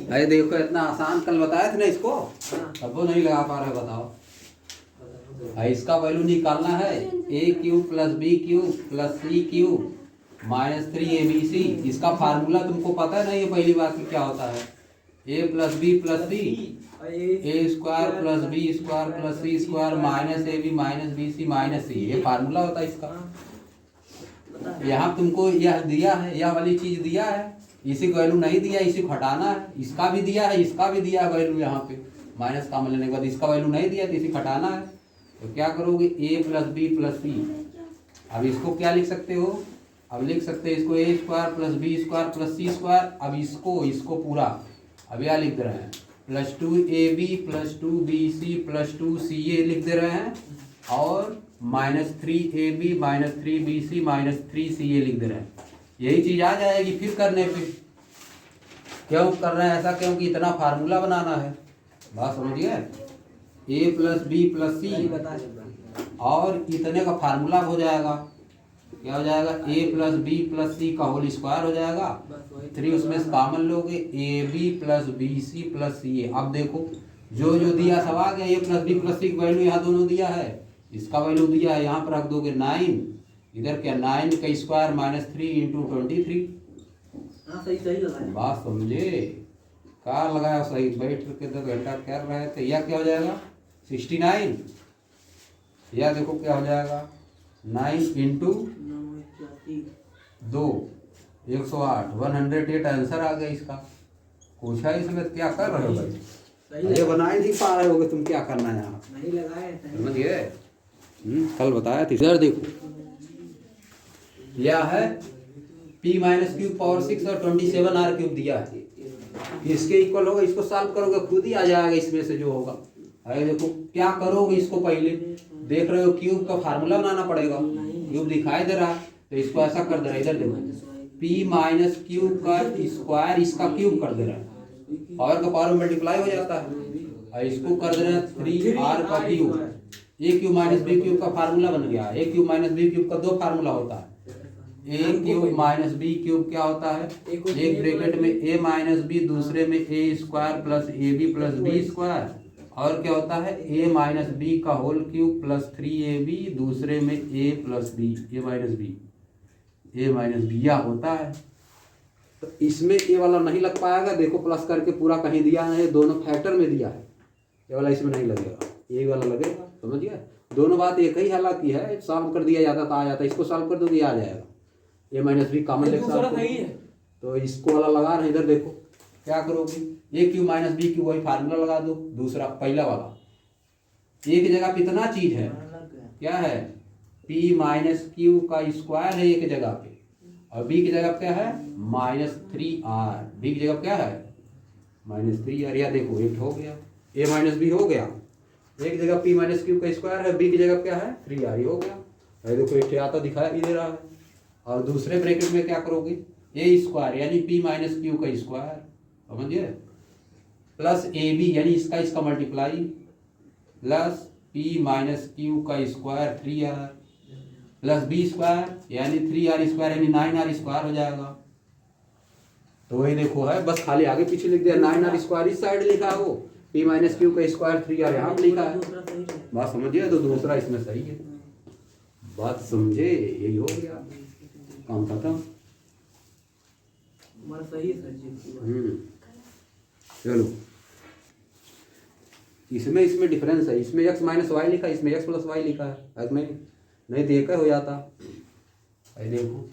अरे देखो इतना आसान कल बताया था ना इसको, तब वो नहीं लगा पा रहे, बताओ। इसका वैल्यू निकालना है a cube plus b cube plus c cube minus 3abc। इसका फार्मूला तुमको पता है ना, ये पहली बात की क्या होता है, a plus b plus c a square plus b square plus c square minus a b minus b c minus c, ये फार्मूला होता है इसका। यहाँ तुमको यह दिया है, यह वाली चीज दिया है, इसी को वैल्यू नहीं दिया, इसी को हटाना है। इसका भी दिया है, इसका भी दिया है वैल्यू, यहाँ पे माइनस कॉमन लेने के बाद इसका वैल्यू नहीं दिया तो इसी को हटाना है। तो क्या करोगे, ए प्लस बी प्लस सी। अब इसको क्या लिख सकते हो, अब लिख सकते हैं इसको a square plus b square plus c square. अब इसको पूरा अब यह लिख दे रहे हैं plus 2ab plus 2bc plus 2ca लिख दे रहे हैं, और minus 3ab minus 3bc minus 3ca लिख दे रहे हैं। यही चीज आ जाएगी फिर करने पे। क्यों कर रहे हैं ऐसा, क्योंकि इतना फार्मूला बनाना है, बात समझिए। ए प्लस बी प्लस सी और इतने का फार्मूला हो जाएगा, क्या हो जाएगा, ए प्लस बी प्लस सी का होल स्क्वायर हो जाएगा, 3 उसमें से कॉमन लोगे, a b plus b c plus c a. अब देखो जो जो दिया सब आ गया, a plus b plus c का वैल्यू यहाँ दोनों दिया है, इसका वैल्यू दिया है, यहाँ पर रख दोगे 9, इधर क्या 9 का स्क्वायर माइनस 3 इंटू 23। सही लगाया, बात समझे, कार लगाया सही, बैठ के 2 घंटा कर रहे थे। यह क्या हो जाएगा 69, यह देखो क्या हो जाएगा 9 इंटू 2 108 108 आंसर आ गया इसका। पूछा इसमें क्या कर रहे हो भाई, ये बना ही नहीं पा रहे होगे तुम, क्या करना है यहाँ, नहीं लगाए, समझ गए। कल बताया था। इधर देखो यह है p माइनस क्यूब पावर 6 और 27r क्यूब दिया है, इसके इक्वल होगा, इसको सॉल्व करोगे खुद ही आ जाएगा इसमें से जो होगा। अरे देखो क्या करोगे, इसको पहले देख रहे हो क्यूब का फार्मूला बनाना पड़ेगा, क्यूब दिखाई दे रहा है तो इसको ऐसा कर दे रहा है, इधर देखो p माइनस क्यूब का स्क्वायर इसका क्यूब कर दे रहा है, पावर का पावर मल्टीप्लाई हो जाता है, और इसको कर दे रहे हैं 3r का क्यूब। ए क्यूब माइनस बी क्यूब का फार्मूला बन गया, ए क्यूब माइनस बी क्यूब का 2 फार्मूला होता है, a cube minus b cube क्या होता है, एक ब्रैकेट में ए माइनस बी, दूसरे में a square plus a b plus b square, और क्या होता है ए माइनस बी का होल क्यूब प्लस 3ab, दूसरे में a plus b a minus b यह होता है। तो इसमें ए वाला नहीं लग पाएगा, देखो प्लस करके पूरा कहीं दिया है, दोनों फैक्टर में दिया है, ये वाला इसमें नहीं लगेगा, ये वाला लगेगा, समझिए। दोनों बात एक ही हालांकि है, सॉल्व कर दिया जाता तो आ जाता, इसको सॉल्व कर दोगे आ जाएगा, ए माइनस बी कॉमन लेके तो इसको वाला लगा रहे, इधर देखो क्या करोगे, ए क्यू माइनस बी क्यू वही फार्मूला लगा दो, दूसरा पहला वाला, ए की जगह पे इतना चीज है, क्या है p माइनस क्यू का स्क्वायर है ए की जगह पे, और बी की जगह क्या है माइनस 3r, बी की जगह क्या है माइनस 3r, या देखो एक हो गया, ए माइनस बी हो गया, एक जगह p माइनस क्यू का स्क्वायर है, बी की जगह क्या है 3r, हो गया। अरे देखो एक आता दिखाई भी दे रहा है, और दूसरे ब्रैकेट में क्या करोगे ए स्क्वायर यानी p माइनस क्यू का स्क्वायर, समझिए, प्लस ए बी यानी इसका multiply, plus p minus q का square 3r, plus b square यानी 3r स्क्वायर यानी 9r स्क्वायर हो जाएगा। तो वही देखो है, बस खाली आगे पीछे लिख दिया, 9r स्क्वायर इस साइड लिखा है, वो p माइनस क्यू का स्क्वायर 3r यहाँ पे लिखा है, बात समझिए। तो दूसरा इसमें सही है, बात समझे, यही हो गया काम खत्म। चलो इसमें डिफरेंस है, इसमें x माइनस वाई लिखा है, इसमें x प्लस वाई लिखा है, नहीं तो एक हो जाता। अरे देखो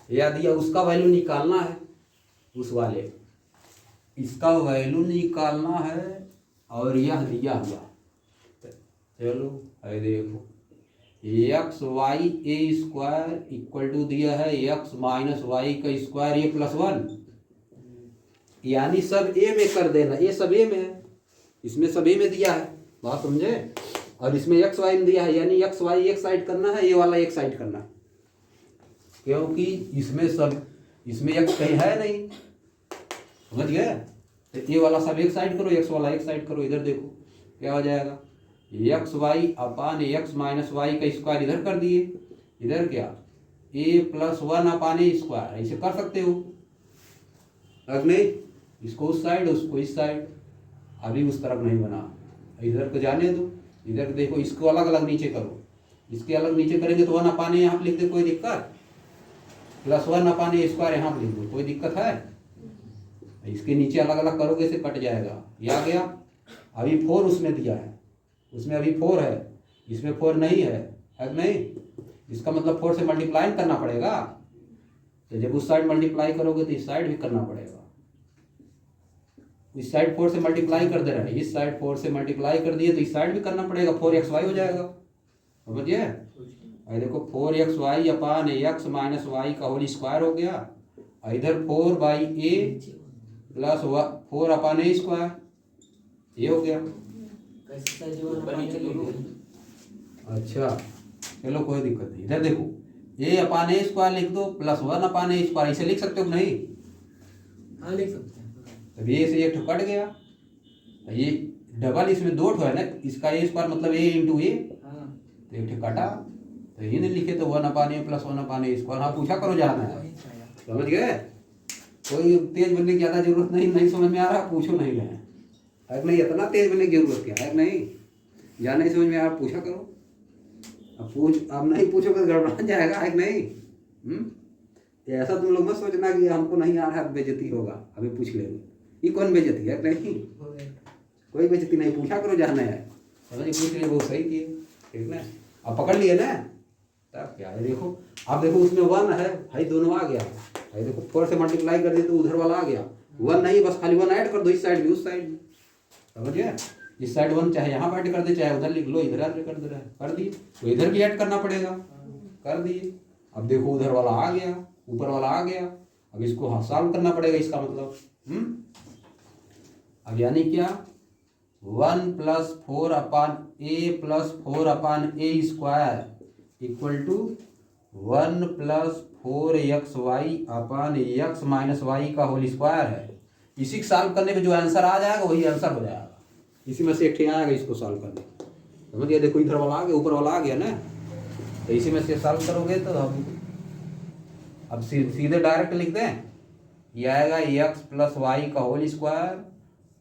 या दिया, उसका वैल्यू निकालना है, उस वाले इसका वैल्यू निकालना है, और यह दिया हुआ, चलो अरे देखो x y a square equal to दिया है एक्स माइनस वाई का स्क्वायर ए प्लस 1, यानी सब ए में कर देना, ये सब ए में है, इसमें सब ए में दिया है, बात समझे। और इसमें एक्स वाई में दिया है, यानी एक्स वाई एक साइड करना है, ये वाला एक साइड करना है, क्योंकि इसमें सब, इसमें एक्स कहीं है नहीं, समझ गए। तो ये वाला सब एक साइड करो, एक्स वाला एक साइड करो, इधर देखो क्या हो जाएगा, एक्स वाई अपान एक्स माइनस वाई का स्क्वायर इधर कर दिए, इधर क्या ए प्लस 1 अपान ए स्क्वायर, ऐसे कर सकते हो, नहीं इसको उस साइड उसको इस साइड। अभी उस तरफ नहीं बना, इधर को जाने दो। इधर देखो, इसको अलग अलग नीचे करो। इसके अलग नीचे करेंगे तो 1 अपान ए यहाँ पे लिख दे, कोई दिक्कत? प्लस 1 अपान ए स्क्वायर यहाँ पे लिख दो, कोई दिक्कत है? इसके नीचे अलग अलग करोगे इसे कट जाएगा। ये आ गया। अभी 4 उसमें दिया है, उसमें अभी 4 है, इसमें 4 नहीं है कि नहीं? इसका मतलब 4 से मल्टीप्लाई करना पड़ेगा। तो जब उस साइड मल्टीप्लाई करोगे तो इस साइड भी करना पड़ेगा। इस साइड 4 से मल्टीप्लाई कर दे रहा है, इस साइड 4 से मल्टीप्लाई कर दिए तो इस साइड भी करना पड़ेगा। 4xy हो जाएगा, समझिए? और देखो 4xy upon x minus y का होल स्क्वायर हो गया। और इधर 4/a plus 4 upon a square, ये हो गया। अच्छा चलो कोई दिक्कत नहीं। इधर देखो, a अपान ए स्क्वायर लिख दो प्लस 1 अपान ए स्क्वायर, इसे लिख सकते हो नहीं? हाँ लिख सकते हैं। तब ये से एक ठो कट गया, ये डबल इसमें 2 ठो है ना, इसका ए स्क्वायर मतलब a इंटू ए, तो एक ठो कटा। तो ये नहीं लिखे तो 1 अपान a plus 1 upon a square. हाँ पूछा करो जाना है, समझ गए? कोई तेज बनने की ज़्यादा जरूरत नहीं, नहीं समझ में आ रहा पूछो नहीं रहे है कि नहीं? इतना तेज बनने की जरूरत क्या है कि नहीं? या नहीं समझ में आ रहा पूछा करो। अब नहीं पूछोगे तो गड़बड़ा जाएगा है कि नहीं? ऐसा तुम लोग मत सोचना कि हमको नहीं आ रहा है बेइज्जती होगा, अभी पूछ लेंगे। ये कौन बेइज्जती है कि नहीं? कोई बेइज्जती नहीं, पूछा करो जाना है, समझ? पूछ लिए बहुत सही किए, ठीक ना? अब पकड़ लिए ना, तब क्या है? देखो अब देखो उसमें 1 है भाई, दोनों आ गया भाई। देखो 4 से मल्टीप्लाई कर दिए तो उधर वाला आ गया। 1 नहीं, बस खाली 1 ऐड कर दो, इस साइड भी उस साइड भी, समझिए? इस साइड 1 चाहे यहाँ पर ऐड कर दे, चाहे उधर लिख लो, इधर ऐड कर दे रहा है, कर दिए। तो इधर भी ऐड करना पड़ेगा, कर दिए। अब देखो उधर वाला आ गया, ऊपर वाला आ गया। अब इसको सॉल्व करना पड़ेगा, इसका मतलब अब यानी क्या? 1 plus 4 upon a plus 4 upon a square equal to 1 plus 4xy upon x minus y का होल स्क्वायर है। इसी को सॉल्व करने पे जो आंसर आ जाएगा वही आंसर हो जाएगा। इसी में से एक ठे आएगा इसको सॉल्व करने, समझ गया? देखो इधर वाला आ गया, ऊपर वाला आ गया ना, तो इसी में से सॉल्व करोगे तो अब सीधे डायरेक्ट लिख दें। ये आएगा x प्लस वाई का whole square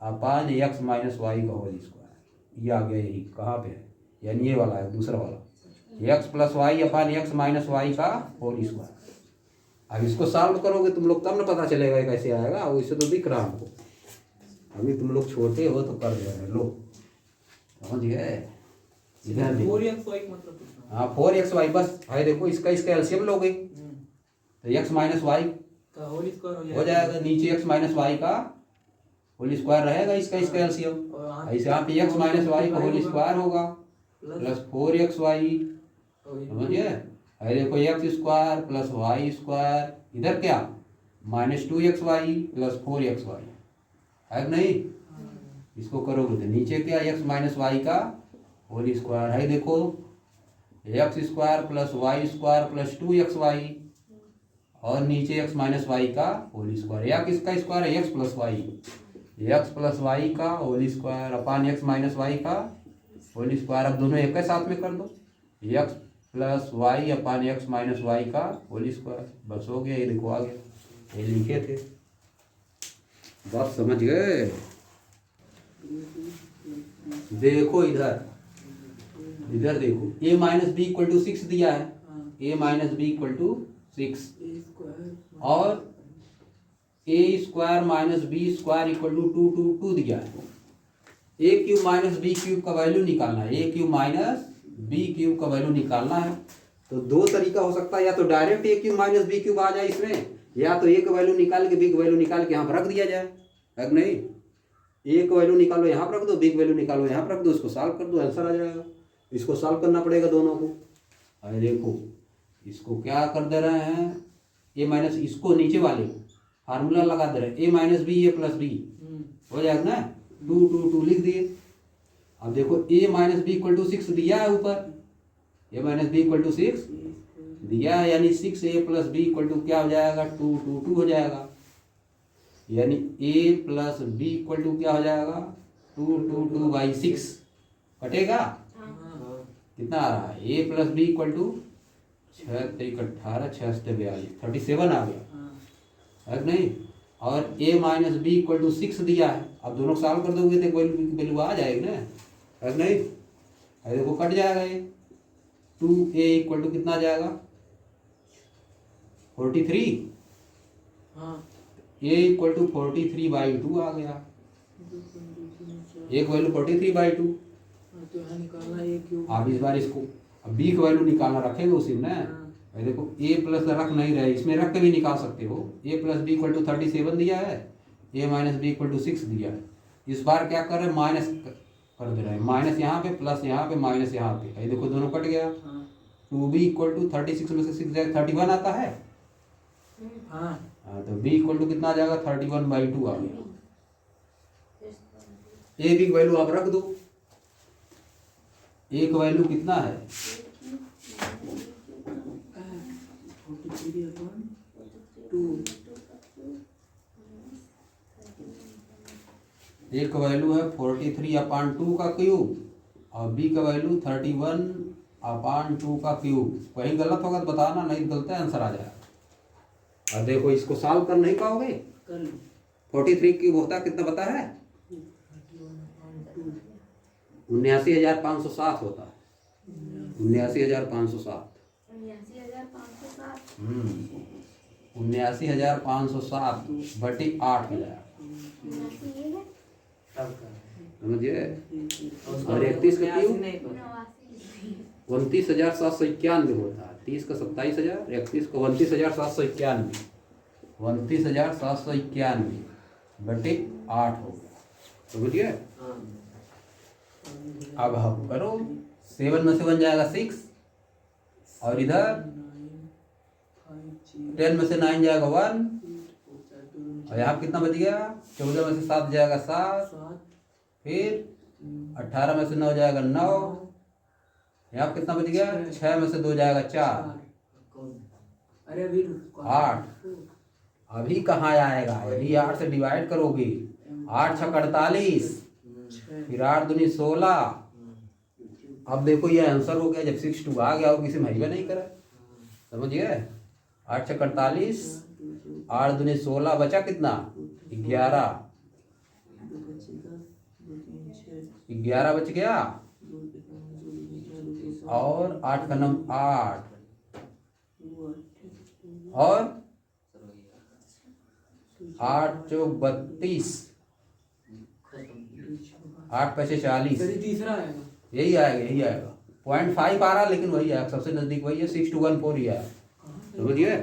upon x minus y का होल स्क्वायर। ये आ गया, यही कहाँ पे है? यानी ये वाला है, दूसरा वाला, x plus y upon x minus y का होल स्क्वायर। अब इसको सॉल्व करोगे तुम लोग तब ना पता चलेगा कैसे आएगा। वैसे तो दिख रहा हमको, अभी तुम लोग छोटे हो तो कर दे लो, समझ गए? इधर 4xy मतलब हाँ 4xy बस भाई। देखो इसका एलसीएम लोगे तो x माइनस वाई का होल स्क्वायर हो जाएगा, नीचे x माइनस वाई का होल स्क्वायर रहेगा, इसका एलसीएम। ऐसे यहाँ पे x माइनस वाई का होल स्क्वायर होगा प्लस 4xy, समझिए? अरे देखो x square plus y square, इधर क्या माइनस 2xy प्लस 4xy है कि नहीं? इसको करोगे तो नीचे क्या x माइनस वाई का होल स्क्वायर है। देखो x square plus y square plus 2xy और नीचे x माइनस वाई का होल स्क्वायर। या किसका स्क्वायर है? x प्लस वाई का whole square upon x minus y का होल स्क्वायर। अब दोनों एक साथ में कर दो, x plus y upon x minus y का होल स्क्वायर, बस हो गया। ये देखो आ गया, ये लिखे थे, बस समझ गए? देखो इधर देखो a minus b equal to 6 दिया है, a minus b equal to 6 और a square minus b square equal to 2 दिया है। a cube minus b cube का वैल्यू निकालना है, a cube minus b cube का वैल्यू निकालना है। तो दो तरीका हो सकता है, या तो direct a cube minus b cube आ जाए इसमें, या तो a का वैल्यू निकाल के b का वैल्यू निकाल के यहाँ पर रख दिया जाए, है कि नहीं? a का वैल्यू निकालो यहाँ पर रख दो, b का वैल्यू निकालो यहाँ पर रख दो, इसको सॉल्व कर दो, आंसर आ जाएगा। इसको सॉल्व करना पड़ेगा दोनों को। अरे देखो इसको क्या कर दे रहे हैं, a माइनस, इसको नीचे वाले को फार्मूला लगा दे रहे हैं, a minus b a plus b हो जाएगा ना, 2 लिख दिए। अब देखो a minus b equal to 6 दिया है ऊपर, a minus b equal to 6 दिया है, यानी 6a plus b equal to क्या हो जाएगा? 2 हो जाएगा। यानी a plus b equal to क्या हो जाएगा? 2/6 कटेगा। कितना आ रहा है? a plus b equal to 6 × 18 6 × 42 37 आ गया, है कि नहीं? और a minus b equal to 6 दिया है। अब दोनों सॉल्व कर दोगे तो वैल्यू आ जाएगी ना, है नहीं? अरे देखो कट जाएगा ये, 2a इक्वल टू कितना आ जाएगा 43, हाँ a इक्वल टू 43/2 आ गया, एक वैल्यू 43/2। तो यहाँ निकालना ये क्यों? आप इस बार इसको अब b का वैल्यू निकालना रखेंगे उसी में ना। भाई देखो a प्लस रख नहीं रहे, इसमें रख के भी निकाल सकते हो। a plus b equal to 37 दिया है, a minus b equal to 6 दिया है। इस बार क्या कर रहे हैं, माइनस कर दे रहे हैं, माइनस यहाँ पे प्लस यहाँ पे माइनस यहाँ पे। भाई देखो दोनों कट गया, 2b इक्वल टू 36 में से 6 जाएगा 31 आता है। हाँ तो b इक्वल टू कितना आ जाएगा 31/2 आ गया। a b की वैल्यू आप रख दो, a का वैल्यू कितना है 43/2 a का वैल्यू है 43/2 का क्यूब और b का वैल्यू 31/2 का क्यूब। कहीं गलत होगा तो बताना, नहीं गलत है आंसर आ जाएगा। और देखो इसको सॉल्व कर नहीं पाओगे, कर लो 43 क्यूब होता है कितना पता है 79,507 होता है, 79,507। 79,507/8 मिला, समझिए। और 31 का क्यूब 29,791 होता है, 30 का 27,000, 31 का 29,791, 29,791/8 हो गया, समझिए। अब हम करो 7 में से बन जाएगा 6 और इधर 10 में से 9 जाएगा 1 और यहाँ कितना बच गया 14 में से 7 जाएगा 7, फिर 18 में से 9 जाएगा 9, यहाँ कितना बच गया 6 में से 2 जाएगा 4, अरे अभी 8। अभी कहाँ आएगा, यदि 8 से डिवाइड करोगे 8 6 48, फिर 8 दूनी 16। अब देखो ये आंसर हो गया जब 62 आ गया और किसी में नहीं करा, समझिए। 8 6 48, 8 दूनी 16, बचा कितना 11, 11 बच गया और 8 का नंबर 8 और 8 चौक 32, 8 पैसे 40, तीसरा आएगा यही आएगा 0.5 आ रहा, लेकिन वही आएगा, सबसे नजदीक वही है 6214 ही आएगा, समझिए।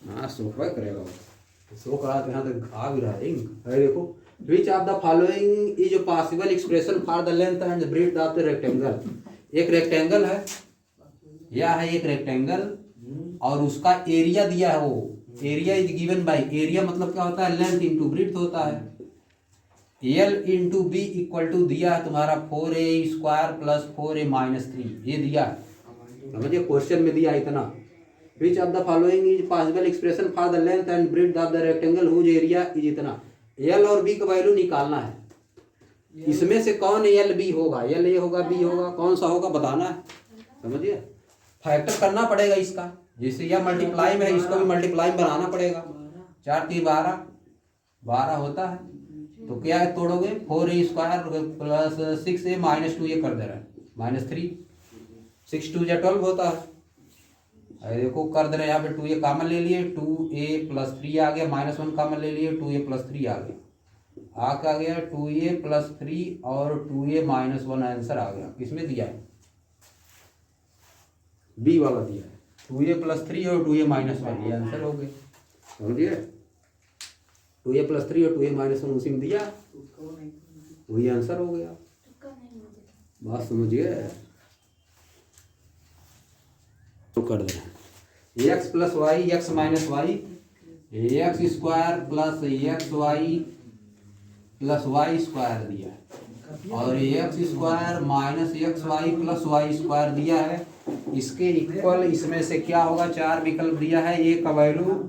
हाँ सोफा करेगा, सो करा तो यहाँ तक आ भी रहा है। अरे देखो विच of the following is possible expression for the length and breadth of the rectangle. एक रेक्टेंगल है, यह है एक रेक्टेंगल और उसका एरिया दिया है, वो area is given by, area मतलब क्या होता है लेंथ इंटू ब्रेड्थ होता है। L into b equal to दिया है तुम्हारा 4a² प्लस 4a माइनस 3, ये दिया है, समझिए क्वेश्चन में दिया इतना। Which of the following is possible expression for the length and breadth of the rectangle whose area is इतना। एल और बी का वैल्यू निकालना है, इसमें से कौन एल बी होगा, एल ए होगा बी होगा, कौन सा होगा बताना है, समझिए। फैक्टर करना पड़ेगा इसका, जैसे यह मल्टीप्लाई में है इसको भी मल्टीप्लाई बनाना पड़ेगा। 4 3 12 होता है, तो क्या है तोड़ोगे 4a² प्लस 6a माइनस 2 ये कर दे रहा है -3, 6 2 या 12 होता है। अरे देखो कर दे रहे हैं यहाँ पे 2a कॉमन ले लिए, 2a प्लस 3 आ गया, -1 कॉमन ले लिए 2a प्लस 3 आ गया, आ गया 2a प्लस 3 और 2a माइनस 1 आंसर आ गया। किसमें दिया है बी वाला दिया है, 2a प्लस 3 और 2a माइनस 1 ये आंसर हो गए, समझिए। 2a प्लस 3 और 2a माइनस 1 उसी में दिया, वही आंसर हो गया, बात समझिए। तो कर दे x plus y x minus y x² plus xy plus y² दिया है और x² minus xy plus y² दिया है। इसके इक्वल इसमें से क्या होगा, 4 विकल्प दिया है, a का वैल्यू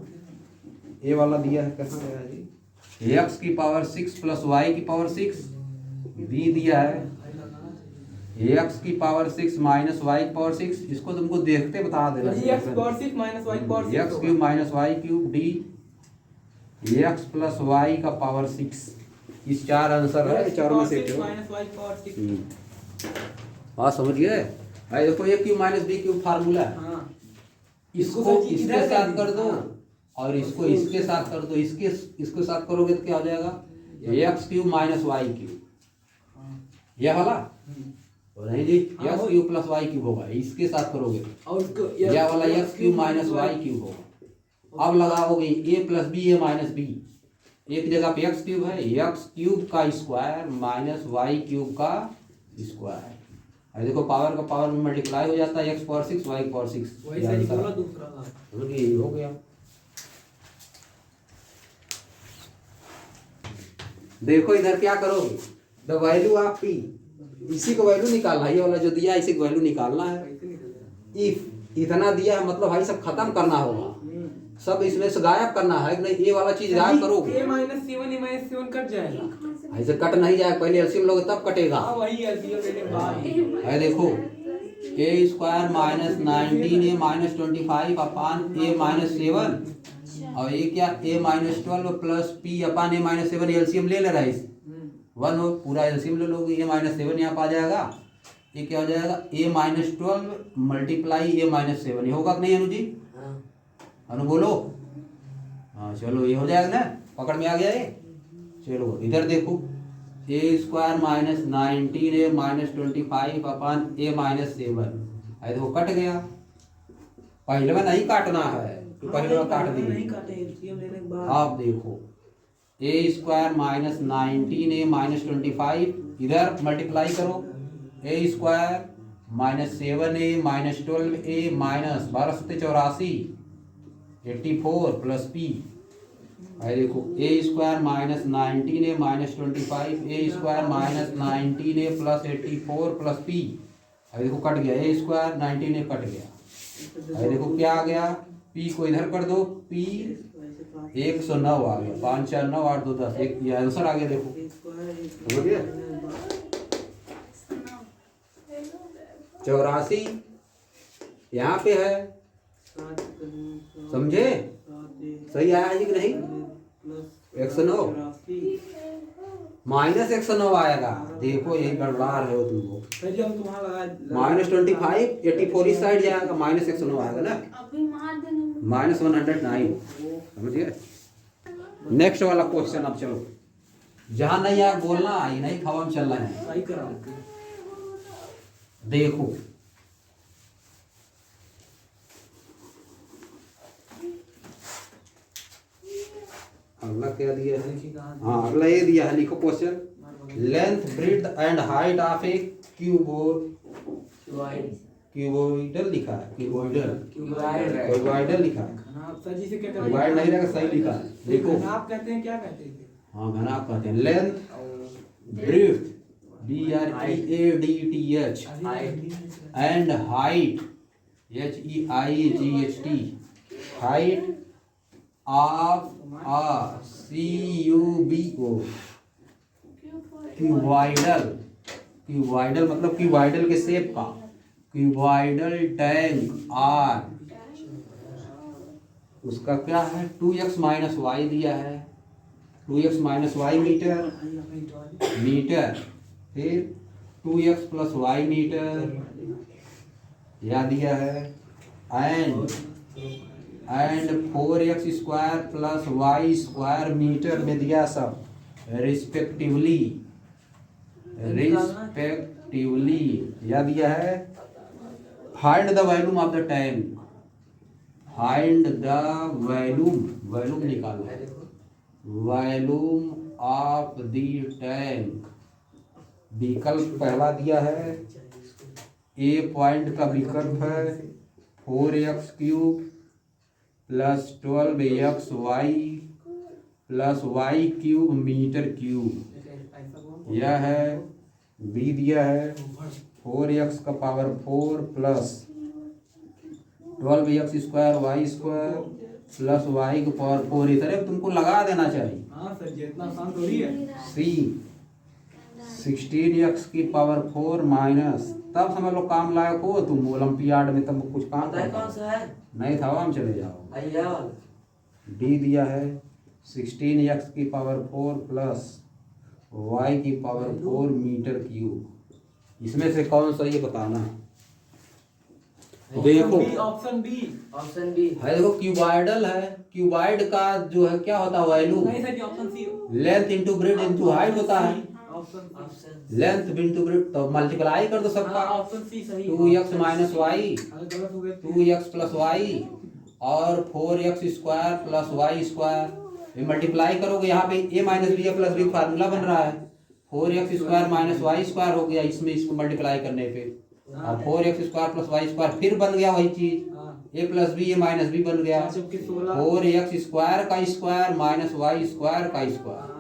ए वाला दिया है, कैसा गया जी, x की पावर 6 प्लस y की पावर 6, b दिया है एक्स की पावर 6 माइनस वाई की पावर 6, इसको तुमको देखते बता देना। X power 6 minus y power 6 x cube minus y cube d x plus y का पावर 6, इस चार आंसर है, चारों में से एक माइनस वाई पावर 6। बात समझ गए? भाई देखो a cube minus b cube formula है, हाँ इसको इसके साथ कर दो और इसको इसके साथ कर दो, इसके साथ करोगे तो क्या हो जाएगा? X cube minus y cube, यह वाला तो नहीं जी, x cube plus y cube होगा, इसके साथ करोगे और उसको यह वाला x cube minus y cube होगा। अब लगाओगे a plus b a minus b, एक जगह पे एक्स क्यूब है, एक्स क्यूब का स्क्वायर माइनस वाई क्यूब का स्क्वायर, और देखो पावर का पावर में मल्टीप्लाई हो जाता है, एक्स पावर 6 वाई पावर 6, वैसे ही बोला दूसरा था। यही हो गया। देखो इधर क्या करोगे, द वैल्यू ऑफ पी, इसी को वैल्यू निकालना है, ये वाला जो दिया है इसी को वैल्यू निकालना है। इफ इतना दिया है मतलब भाई सब खत्म करना होगा, सब इसमें से गायब करना है, नहीं ये वाला चीज गायब करोगे a minus 7 a minus 7 cut जाएगा, ऐसे कट नहीं जाएगा, पहले एलसीएम लोगे तब कटेगा। हाँ वही एलसीएम लेने बाद है देखो a square minus 19 A minus 25 upon A minus 7 और ये क्या ए माइनस 12 प्लस पी अपान ए माइनस 7, एलसीएम ले रहा है इस 1 हो, पूरा एलसीएम ले लोगे, ए माइनस 7 यहाँ पर आ जाएगा, ये क्या हो जाएगा ए माइनस 12 मल्टीप्लाई ए माइनस 7, ये होगा कि नहीं अनु जी? अनु बोलो, हाँ चलो ये हो जाएगा ना, पकड़ में आ गया ये। चलो इधर देखो a square minus 19 A minus 25 upon A minus 7, ऐसे वो कट गया, पहले में नहीं काटना है तो पहले में काट नहीं दी। काटे एलसीएम लेने के बाद। आप देखो a square minus 19 A minus 25, इधर मल्टीप्लाई करो, ए स्क्वायर माइनस 7 ए माइनस 12 ए माइनस 12 सत्ते 84 84 प्लस पी, है देखो a square minus 19 A minus 25 A square minus 19 A plus 84 plus P, है देखो कट गया, ए स्क्वायर 19 ए कट गया, है देखो क्या आ गया, पी को इधर कर दो, पी 109 आ गया, 5 4 9 8 2 10, एक ये आंसर आ गया, देखो हो गया 84 यहाँ पे है, समझे? सही आया है कि नहीं? 109 माइनस 109 आएगा, देखो यही गड़बड़ा रहे हो तुमको, माइनस 25 84 इस साइड जाएगा, माइनस 109 आएगा ना, माइनस 109, समझ गए? नेक्स्ट वाला क्वेश्चन, अब चलो जहां नहीं आया बोलना, ये नहीं खवा में चलना है। देखो अगला क्या दिया है, हाँ अगला ये दिया है, लिखो question, length breadth and height of A cuboidal लिखा है, क्यूबोइडल लिखा है, क्यूबॉइड नहीं रहेगा, सही लिखा है, देखो आप कहते हैं क्या कहते हैं? हाँ घनाभ कहते हैं, length breadth BREADTH and height HEIGHT, height of a CUBO cuboidal मतलब क्यूबॉइडल के शेप का, क्यूबॉइडल टैंक आर, उसका क्या है 2x माइनस वाई दिया है, 2x माइनस वाई मीटर, फिर 2x प्लस वाई मीटर यह दिया है, and 4x square plus y square metre में दिया सब रिस्पेक्टिवली यह दिया है, find the volume of the tank, find the volume निकालना है, वॉल्यूम ऑफ द टैंक, विकल्प पहला दिया है, ए पॉइंट का विकल्प है 4x cube plus 12xy plus y cube metre cube, यह है, बी दिया है 4x का power 4 plus 12x square y square plus y का पावर 4, इस तरह तुमको लगा देना चाहिए। हाँ सर जी, इतना आसान थोड़ी है। सी 16x की पावर 4 माइनस, तब समझ लो काम लायक हो तुम ओलंपियाड में, तब कुछ काम बताए करता कौन सा है? नहीं था, हम चले जाओ। भैया डी दिया है 16x की पावर 4 प्लस y की पावर 4 मीटर क्यूब, इसमें से कौन सा ये बताना है। देखो ऑप्शन बी। ऑप्शन बी है, देखो क्यूबॉइडल है, क्यूबॉइड का जो है क्या होता है वैल्यू, नहीं सर जी, option C. Length into breadth into height होता है, ऑप्शन लेंथ इंटू ब्रेड, तो मल्टीप्लाई कर दो सबका, ऑप्शन सी सही। 2x माइनस वाई, अगर गलत हो गए 2x प्लस वाई और 4x square plus y square, ये मल्टीप्लाई करोगे, यहाँ पे a minus b plus b formula बन रहा है, 4x square minus y square हो गया इसमें, इसको मल्टीप्लाई करने पे, और 4x square plus y square फिर बन गया वही चीज, a plus b a minus b बन गया, 4x स्क्वायर का स्क्वायर माइनस वाई स्क्वायर का स्क्वायर,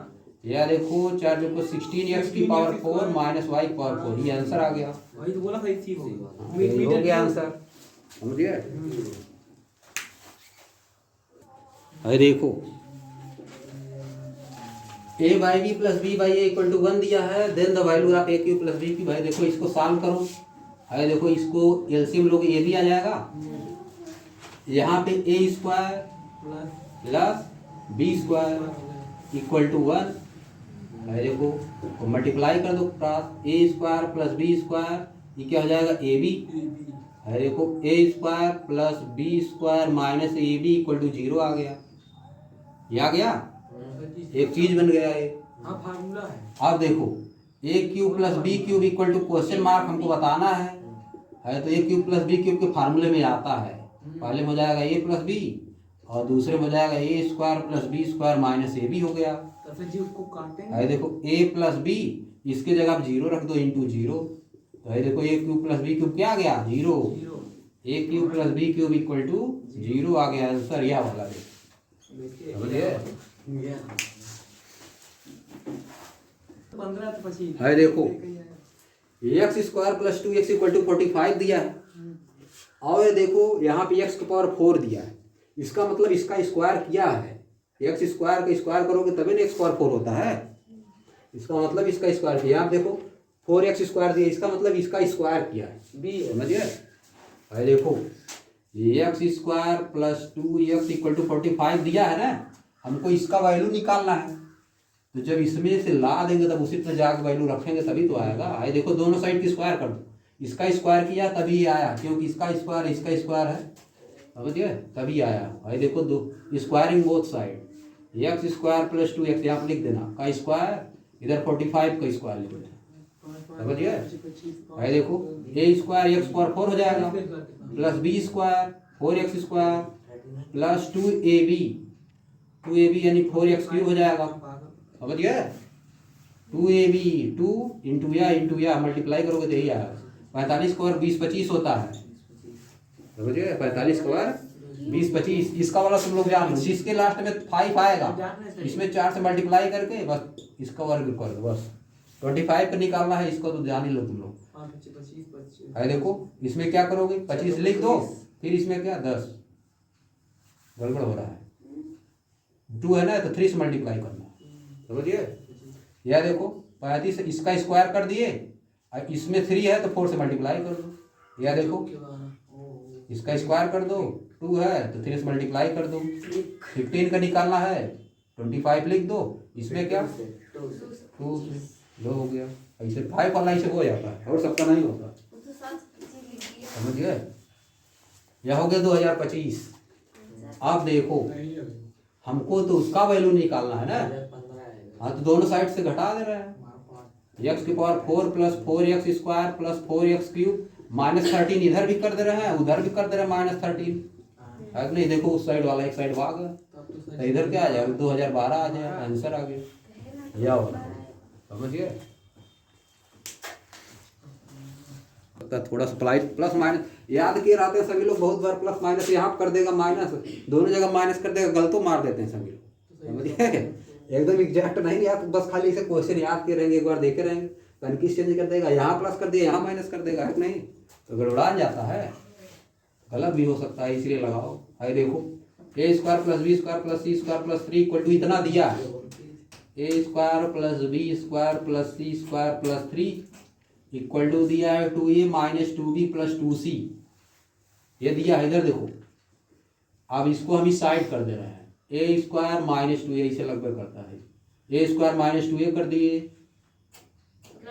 यह देखो 4 देखो 16x की पावर 4 माइनस वाई की पावर 4, ये आंसर आ गया। वही तो बोला सही सी होगा। ये हो गया आंसर, समझिए। अरे देखो a by b plus b by a equal to 1 दिया है, then the value of a cube plus b की, भाई देखो इसको सॉल्व करो, अरे देखो इसको एलसीएम लोग ये भी आ जाएगा, यहाँ पे a square plus b square equal to 1, अरे देखो मल्टीप्लाई कर दो cross, a square plus b square, ये क्या हो जाएगा ए बी, अरे देखो a square plus b square minus a b equal to 0 आ गया, ये आ गया, एक चीज बन गया ये। हाँ फार्मूला है। अब देखो a cube plus b cube equal to question mark हमको बताना है तो a cube plus b cube के फार्मूले में आता है, पहले में हो जाएगा ए प्लस बी और दूसरे में हो जाएगा a square plus b square minus a b हो गया। तो फिर जी उसको काटेंगे। है देखो ए प्लस बी, इसके जगह आप 0 रख दो इंटू 0, तो है देखो a cube plus b cube क्या आ गया 0, a cube plus b cube equal to 0 आ गया आंसर, यह वाला देखिए, समझिए। 15 तो 25 है देखो x square plus 2x equal to 45 दिया है, और ये देखो यहाँ पे x की पावर 4 दिया है, इसका मतलब इसका स्क्वायर किया है, एक्स स्क्वायर का स्क्वायर करोगे तभी ना x पावर 4 होता है, इसका मतलब इसका स्क्वायर किया, आप देखो 4x स्क्वायर दिया, इसका मतलब इसका स्क्वायर किया है, बी समझिए। है देखो x square plus 2x equal to 45 दिया है ना, हमको इसका वैल्यू निकालना है, तो जब इसमें से ला देंगे तब उसी पर जाकर वैल्यू रखेंगे तभी तो आएगा। आए देखो दोनों साइड की स्क्वायर कर दो, इसका स्क्वायर किया तभी ये आया, क्योंकि इसका स्क्वायर इसका स्क्वायर है, समझिए, तभी आया। आए देखो दो squaring both side, x square plus 2x यहाँ पर लिख देना का स्क्वायर, इधर 45 का स्क्वायर लिख देना, समझिए। आए देखो ए स्क्वायर एक्स पावर 4 हो जाएगा plus b square 4x square plus 2ab यानी 4x क्यूब हो जाएगा, समझ गए। 2ab 2 इंटू या मल्टीप्लाई करोगे तो यही आएगा, 45 स्क्वायर 20 25 होता है, समझ गए, 45 स्क्वायर 20 25, इसका वाला तुम लोग जान लो, जिसके लास्ट में 5 आएगा इसमें 4 से मल्टीप्लाई करके बस इसका वर्ग कर दो, बस 25 का निकालना है, इसको तो जान ही लो तुम लोग। है देखो इसमें क्या करोगे 25 लिख दो, फिर इसमें क्या 10, गड़बड़ हो रहा है, 2 है ना तो 3 से मल्टीप्लाई करना, समझिए। यह देखो 35 इसका स्क्वायर कर दिए, इसमें 3 है तो 4 से मल्टीप्लाई कर दो, यह देखो इसका स्क्वायर कर दो, 2 है तो 3 से मल्टीप्लाई कर दो, 15 का निकालना है 25 लिख दो, इसमें क्या 2 लो हो गया, ऐसे 5 वाला ऐसे हो जाता है और सबका नहीं होता, समझिए। यह हो गया 2025। अब देखो हमको तो उसका वैल्यू निकालना है ना, हाँ तो दोनों साइड से घटा दे रहे हैं, एक्स की power 4 plus 4x square plus 4x cube minus 13 इधर भी कर दे रहे हैं उधर भी कर दे रहे हैं माइनस 13, है नहीं, देखो उस साइड वाला एक साइड भाग गया, तो इधर क्या आ जाएगा 2012 आ जाएगा, आंसर आ गया, यह वाला, समझिए। थोड़ा सा प्लस माइनस याद किए रहते हैं सभी लोग, बहुत बार प्लस माइनस यहाँ कर देगा माइनस, दोनों जगह माइनस कर देगा, गलत मार देते हैं सभी लोग, समझिए। एकदम एग्जैक्ट नहीं याद, बस खाली इसे क्वेश्चन याद के रहेंगे, एक बार देखे रहेंगे, कन्फ्यूज चेंज कर देगा, यहाँ प्लस कर दिया यहाँ माइनस कर देगा, है नहीं, तो गड़बड़ा जाता है, गलत भी हो सकता है, इसलिए लगाओ। है देखो a square plus b square plus c square plus 3 equal to इतना दिया है, a square plus b square plus c square plus 3 equal to दिया है 2a minus 2b plus 2c। ये दिया है इधर देखो। अब इसको हम इस साइड कर दे रहे हैं, ए स्क्वायर माइनस 2a इसे लगभग करता है, ए स्क्वायर माइनस 2a कर दिए,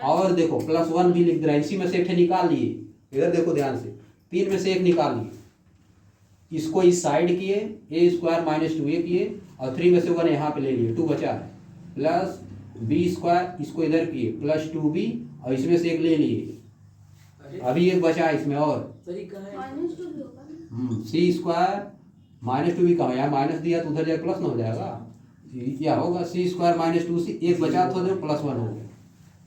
और देखो प्लस 1 भी लिख दे रहा है, इसी में से एक निकाल लिए। इधर देखो ध्यान से, 3 में से एक निकाल लिए, इसको इस साइड किए, ए स्क्वायर माइनस 2a किए, और 3 में से 1 यहाँ पे ले लिए, 2 बचा है, प्लस बी स्क्वायर इसको इधर किए प्लस 2b, और इसमें से एक ले लिए, अभी एक बचा है इसमें, और सी स्क्वायर माइनस 2b कहाँ, यहाँ माइनस दिया तो उधर जाकर प्लस न हो जाएगा, क्या होगा सी स्क्वायर माइनस 2c, एक बचा तो प्लस 1 हो गया।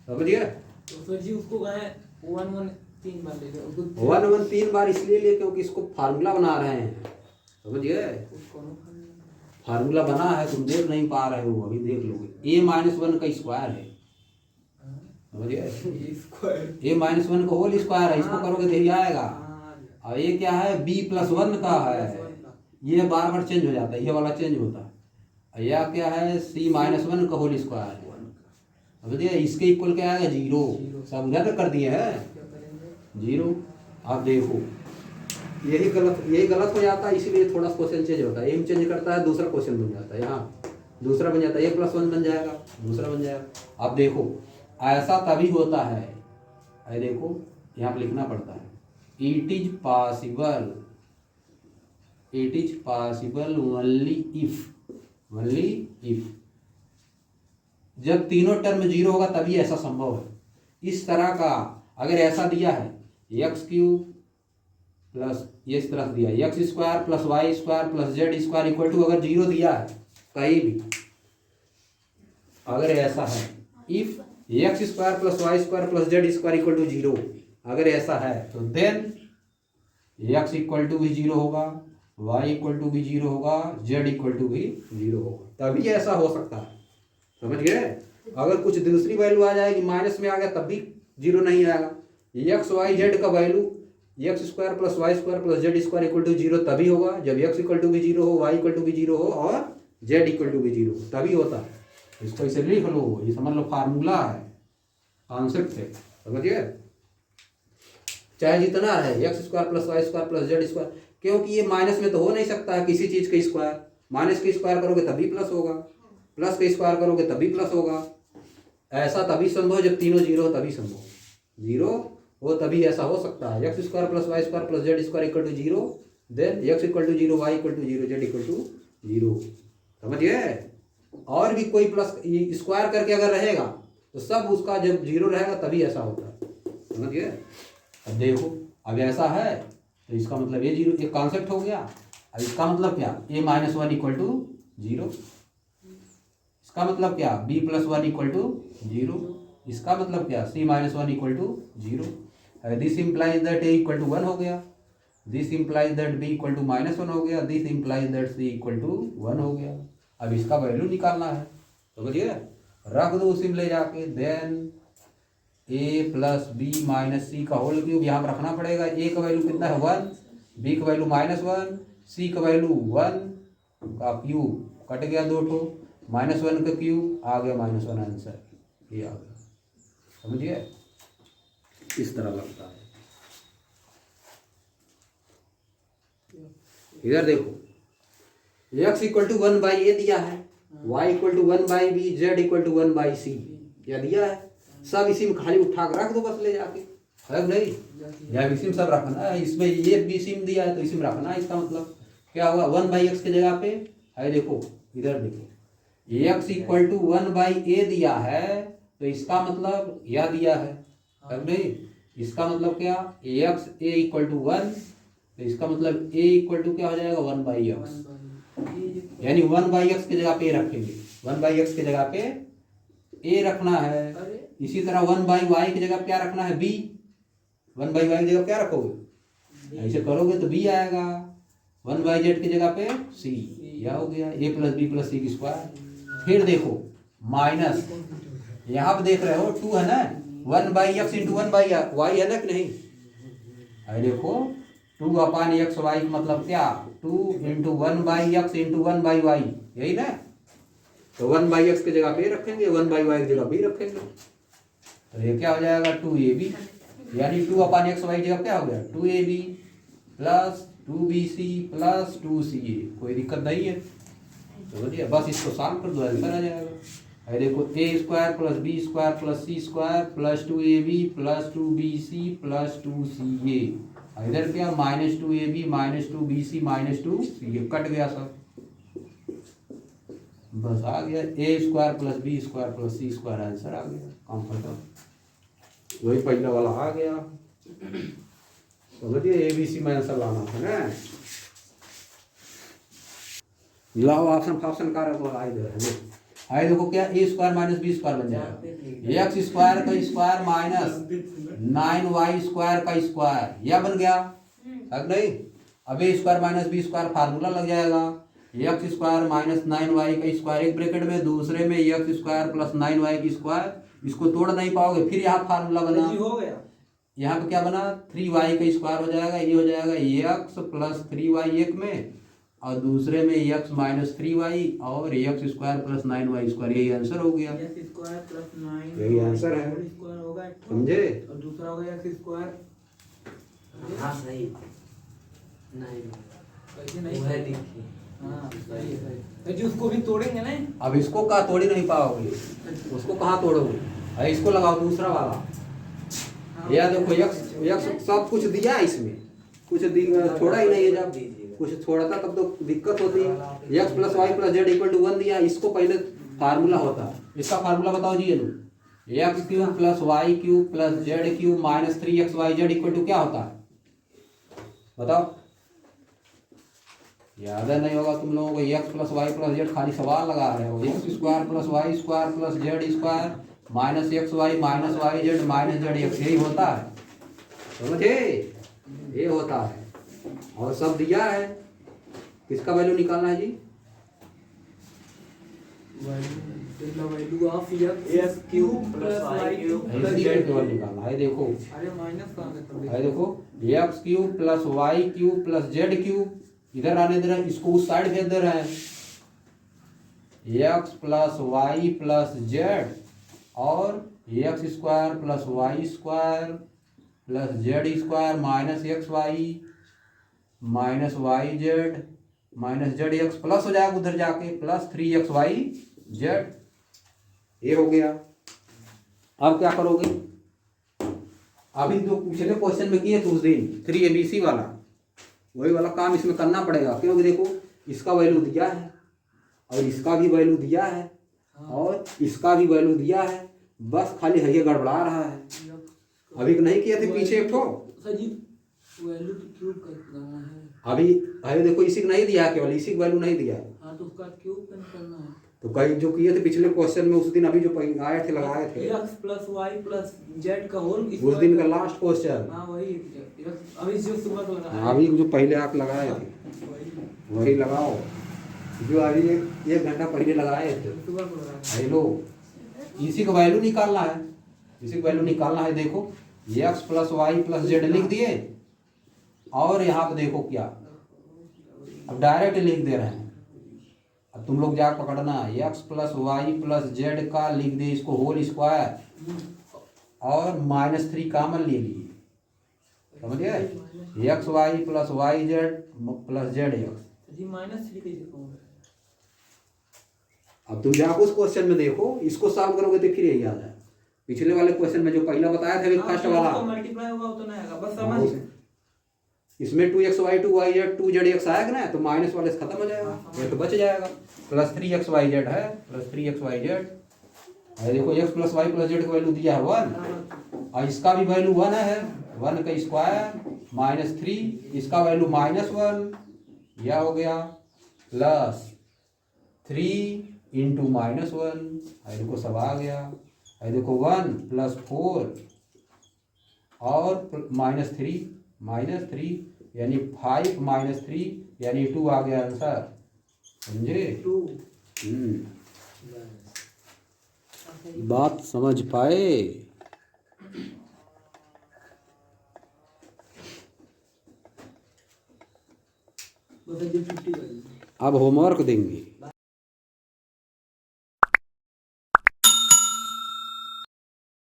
समझिए? तो सर जी उसको कहें 1 1 3 बार ले लो, 1 1 3 बार इसलिए लिए क्योंकि इसको फार्मूला बना रहे हैं। समझिए? फार्मूला बना है, तुम देख नहीं पा रहे हो, अभी देख लोगे। a माइनस 1 का स्क्वायर है, समझिए? a माइनस 1 का होल स्क्वायर है, इसको करोगे तो यही आएगा। और ये क्या है, b प्लस 1 का है, ये बार बार चेंज हो जाता है, ये वाला चेंज होता है। यह क्या है, c माइनस 1 का होल स्क्वायर है, समझिए? इसके इक्वल क्या आएगा, 0। सब उधर कर दिए हैं 0। आप देखो यही गलत हो जाता है, इसीलिए थोड़ा क्वेश्चन चेंज होता है, एम चेंज करता है, दूसरा क्वेश्चन बन जाता है, यहाँ दूसरा बन जाता है, a प्लस 1 बन जाएगा, दूसरा बन जाएगा। आप देखो ऐसा तभी होता है, अरे देखो यहाँ पे लिखना पड़ता है, it is possible only if जब तीनों टर्म 0 होगा तभी ऐसा संभव है। इस तरह का अगर ऐसा दिया है, एक्स क्यूब प्लस ये इस तरह दिया है, x square plus y square plus z square equal to अगर 0 दिया है कहीं भी, अगर ऐसा है, if x square plus y square plus z square equal to 0, अगर ऐसा है तो देन एक्स इक्वल टू भी 0 होगा, वाई इक्वल टू भी 0 होगा, जेड इक्वल टू भी 0 होगा, तभी ऐसा हो सकता है। समझ गए? अगर कुछ दूसरी वैल्यू आ जाएगी, माइनस में आ गया तब भी 0 नहीं आएगा। एक्स वाई जेड का value x square plus y square plus z square equal to 0 तभी होगा जब एक्स इक्वल टू भी 0 हो, वाई इक्वल टू भी 0 हो, और जेड इक्वल टू भी 0 हो, तभी होता है। इसको इसे लिख लो, ये समझ लो फार्मूला है, कॉन्सेप्ट है। समझिए? चाहे जितना है x square plus y square plus z square, क्योंकि ये माइनस में तो हो नहीं सकता है किसी चीज का स्क्वायर, माइनस का स्क्वायर करोगे तभी प्लस होगा, प्लस का स्क्वायर करोगे तभी प्लस होगा। ऐसा तभी संभव जब तीनों 0 हो, तभी संभव 0 हो, तभी ऐसा हो सकता है। X square plus y square plus z square equal to 0, then x equal to 0, y equal to 0, z equal to 0। समझिए? और भी कोई प्लस स्क्वायर करके अगर रहेगा तो सब उसका जब 0 रहेगा तभी ऐसा होता है। समझिए? अब देखो, अब ऐसा है तो इसका मतलब ये 0 एक कॉन्सेप्ट हो गया। अब इसका मतलब क्या, a माइनस 1 इक्वल टू 0, इसका मतलब क्या, b प्लस 1 इक्वल टू 0, इसका मतलब क्या, c minus 1 equal to 0। This implies that a equal to 1 हो गया, this implies that b equal to minus 1 हो गया, this implies that c equal to 1 हो गया। अब इसका वैल्यू निकालना है, समझिए? रख दो उसी में ले जाके, then a plus b minus c का होल क्यूब यहाँ पर रखना पड़ेगा। a का वैल्यू कितना है 1, b का वैल्यू -1, c का वैल्यू 1 का क्यूब कट गया 2 ठो, -1 का क्यूब आ गया -1 आंसर, ये आ गया। समझिए? इस तरह लगता है। इधर देखो, x equal to 1 by a दिया है, y equal to 1 by b, z equal to 1 by c, क्या दिया है। सब इसी में खाली उठा कर रख दो बस ले जाके, है नहीं? जब इसी में सब रखना है, इसमें ये भी इसी में दिया है तो इसी में रखना है। इसका मतलब क्या होगा, 1 बाई एक्स की जगह पे है, देखो इधर देखो, x equal to 1 by a दिया है तो इसका मतलब यह दिया है, नहीं? इसका मतलब क्या, एक्स ए इक्वल टू 1, तो इसका मतलब a इक्वल टू क्या हो जाएगा 1 बाई एक्स, यानी 1 बाई एक्स की जगह पे रखेंगे, 1 बाई एक्स की जगह पे a रखना है। इसी तरह 1 बाई वाई की जगह क्या रखना है, b, 1 बाई वाई की जगह क्या रखोगे, ऐसे करोगे तो b आएगा, 1 बाई जेड की जगह पे c, यह हो गया a प्लस बी प्लस सी की स्क्वायर। फिर देखो माइनस, यहाँ पे देख रहे हो 2 है ना, 1 by x into 1 by y है ना कि नहीं, अरे देखो 2 अपान एक्स वाई मतलब क्या, 2 into 1 by x into 1 by y, यही ना। तो 1/x की जगह पे रखेंगे, 1/y की जगह भी रखेंगे। तो ये क्या हो जाएगा 2ab, यानी 2/x/y जगह क्या हो गया 2ab plus 2bc plus 2ca। कोई दिक्कत नहीं है, तो बढ़िया, बस इसको सॉल्व कर दो, आंसर आ जाएगा। है देखो a² plus b² plus c² plus 2ab plus 2bc plus 2ca। इधर क्या -2ab minus 2bc minus 2ca, cut गया सब, बस आ गया a² plus b² plus c² answer आ गया, काम खत्म। वही पहला वाला आ गया। समझिए ABC में आंसर लाना था ना। लाओ ऑप्शन फॉप्शन का आए देखो क्या a² माइनस b² बन जाएगा x² का स्क्वायर माइनस 9y² का स्क्वायर, यह बन गया अब नहीं। अब a² माइनस b² फार्मूला लग जाएगा x² माइनस 9y का स्क्वायर एक ब्रैकेट में, दूसरे में x² प्लस 9y की स्क्वायर, इसको तोड़ नहीं पाओगे, फिर यहाँ फार्मूला बना, हो गया यहाँ पे क्या बना 3y का स्क्वायर हो जाएगा, ये हो जाएगा x प्लस 3y एक में, और दूसरे में x माइनस 3y और x² प्लस 9y², यही आंसर हो गया, x² प्लस 9 यही आंसर है, स्क्वायर होगा, समझे। और दूसरा होगा x²। हाँ सही नहीं कैसे नहीं वह सही? लिखी। हाँ सही है, सही। तो जी उसको भी तोड़ेंगे ना। अब इसको कहाँ तोड़ ही नहीं पाओगे, उसको कहाँ तोड़ोगे, अरे इसको लगाओ दूसरा वाला, यह देखो x सब कुछ दिया है इसमें, कुछ छोड़ा ही नहीं है, जब कुछ छोड़ता तब तो दिक्कत होती है। x plus y plus z equal to 1 दिया, इसको पहले फार्मूला होता, इसका फार्मूला बताओ जी, ये x³ plus y³ plus z³ minus 3xyz equal to क्या होता है, बताओ, याद है नहीं होगा तुम लोगों को, x plus y plus z खाली सवाल लगा रहे हो, x² plus y² plus z² minus xy minus yz minus zx, यही होता है, समझे, ये होता है, और सब दिया है, किसका वैल्यू निकालना है जी, value of x³ plus y³ plus इसी z। के वैल्यू निकालना है, देखो अरे माइनस कहाँ से है, देखो x³ plus y³ plus z³ इधर आने दे रहे हैं, इसको उस साइड भेज दे रहे हैं, x plus y plus z और x² plus y² plus z² minus xy minus yz minus zx plus हो जाएगा उधर जाके प्लस 3xyz, ये हो गया। अब क्या करोगे, अभी जो पिछले क्वेश्चन में किए थे उस दिन 3ABC वाला, वही वाला काम इसमें करना पड़ेगा, क्योंकि देखो इसका वैल्यू दिया है और इसका भी वैल्यू दिया है और इसका भी वैल्यू दिया है, बस खाली है ये गड़बड़ा रहा है, अभी नहीं किए थे पीछे एक ठो, वैल्यू तो क्यूब करना है अभी अरे देखो इसी को नहीं दिया है, केवल इसी को वैल्यू नहीं दिया है, हाँ, तो उसका क्यूब करना है, तो कई जो किए थे पिछले क्वेश्चन में उस दिन, अभी जो आए थे लगाए थे x plus y plus z का होल उस दिन का लास्ट क्वेश्चन, हाँ वही अभी जो सुबह को लगा अभी जो पहले आप लगाए थे वही लगाओ, जो अभी एक घंटा पहले लगाए थे, सुबह को लगा हेलो, इसी का वैल्यू निकालना है, इसी का वैल्यू निकालना है, देखो x plus y plus z लिख दिए, और यहाँ पे देखो क्या, अब डायरेक्ट लिख दे रहे हैं, अब तुम लोग जाकर पकड़ना, x plus y plus z का लिख दे इसको होल स्क्वायर और -3 कॉमन ले लिए, समझिए, x y plus y z plus z x, जी -3 कैसे कहूँगा। अब तुम जाकर उस क्वेश्चन में देखो, इसको सॉल्व करोगे तो फिर यही आ जाए, पिछले वाले क्वेश्चन में जो पहला बताया था फर्स्ट वाला, मल्टीप्लाई होगा उतना आएगा, बस समझ इसमें 2xy 2yz 2zx आएगा ना, तो माइनस वाले से खत्म हो जाएगा, ये तो बच जाएगा, प्लस 3xyz है, प्लस 3xyz, और देखो x plus y plus z का वैल्यू दिया है 1, और इसका भी वैल्यू 1 है, 1 का स्क्वायर -3, इसका वैल्यू -1, यह हो गया प्लस 3 इंटू -1, देखो सब आ गया, देखो 1 प्लस 4 और -3 यानी 5 -3 यानी 2 आ गया आंसर, समझे। 2 बात समझ पाए। बस 50 अब होमवर्क देंगे।